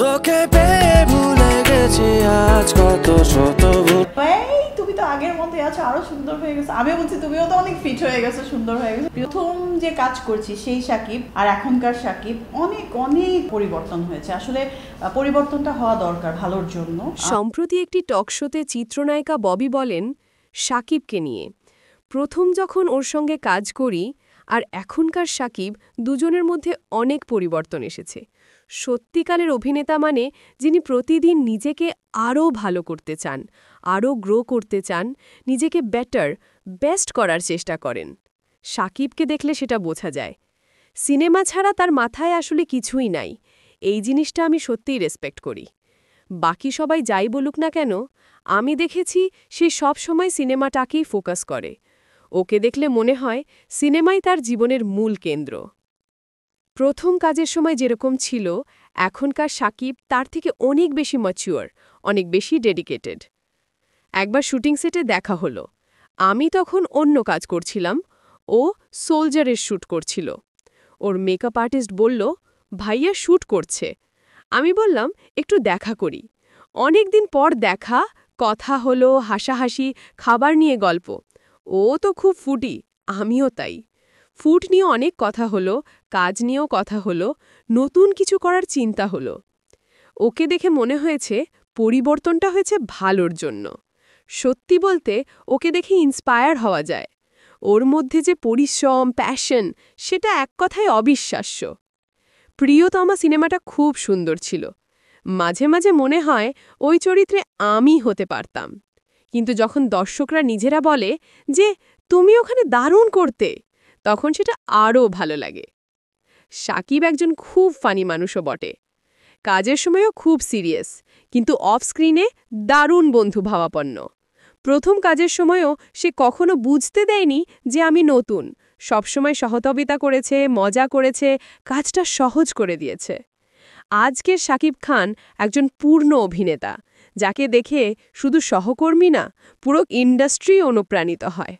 তোকে পেয়ে ভুলে গেছি আজ কত শত এই তুমি তো আগের মতোই আছো, আরো সুন্দর হয়ে গেছো। আমিও বলছি তুমিও তো অনেক ফিট হয়ে গেছো, সুন্দর হয়ে গেছো। প্রথম যে কাজ করছি সেই সাকিব আর এখনকার সাকিব অনেক অনেক পরিবর্তন হয়েছে। আসলে পরিবর্তনটা হওয়া দরকার ভালোর জন্য। সম্প্রতি একটি টকশোতে চিত্রনায়িকা ববি বলেন সাকিবকে নিয়ে, প্রথম যখন ওর সঙ্গে কাজ করি আর এখনকার সাকিব দুজনের মধ্যে অনেক পরিবর্তন এসেছে। সত্যিকারের অভিনেতা মানে যিনি প্রতিদিন নিজেকে আরও ভালো করতে চান, আরও গ্রো করতে চান, নিজেকে বেস্ট করার চেষ্টা করেন। সাকিবকে দেখলে সেটা বোঝা যায়। সিনেমা ছাড়া তার মাথায় আসলে কিছুই নাই। এই জিনিসটা আমি সত্যিই রেসপেক্ট করি। বাকি সবাই যাই বলুক না কেন, আমি দেখেছি সে সব সময় সিনেমাটাকেই ফোকাস করে। ওকে দেখলে মনে হয় সিনেমাই তার জীবনের মূল কেন্দ্র। প্রথম কাজের সময় যেরকম ছিল, এখনকার সাকিব তার থেকে অনেক বেশি ম্যাচিউর, অনেক বেশি ডেডিকেটেড। একবার শুটিং সেটে দেখা হলো। আমি তখন অন্য কাজ করছিলাম, ও সোলজারের শ্যুট করছিল। ওর মেকআপ আর্টিস্ট বলল, ভাইয়া শ্যুট করছে। আমি বললাম, একটু দেখা করি। অনেক দিন পর দেখা, কথা হলো, হাসাহাসি, খাবার নিয়ে গল্প। ও তো খুব ফুডি, আমিও তাই। ফুড নিয়ে অনেক কথা হলো, কাজ নিয়েও কথা হলো, নতুন কিছু করার চিন্তা হলো। ওকে দেখে মনে হয়েছে পরিবর্তনটা হয়েছে ভালোর জন্য। সত্যি বলতে ওকে দেখে ইন্সপায়ার হওয়া যায়। ওর মধ্যে যে পরিশ্রম, প্যাশন, সেটা এক কথায় অবিশ্বাস্য। প্রিয়তমা সিনেমাটা খুব সুন্দর ছিল। মাঝে মাঝে মনে হয় ওই চরিত্রে আমি হতে পারতাম। কিন্তু যখন দর্শকরা নিজেরা বলে যে তুমি ওখানে দারুণ করতে, তখন সেটা আরও ভালো লাগে। সাকিব একজন খুব ফানি মানুষও বটে। কাজের সময়ও খুব সিরিয়াস, কিন্তু অফ স্ক্রিনে দারুণ বন্ধু ভাবাপন্ন। প্রথম কাজের সময়ও সে কখনো বুঝতে দেয়নি যে আমি নতুন। সবসময় সহযোগিতা করেছে, মজা করেছে, কাজটা সহজ করে দিয়েছে। আজকের সাকিব খান একজন পূর্ণ অভিনেতা, যাকে দেখে শুধু সহকর্মী না, পুরো ইন্ডাস্ট্রি অনুপ্রাণিত হয়।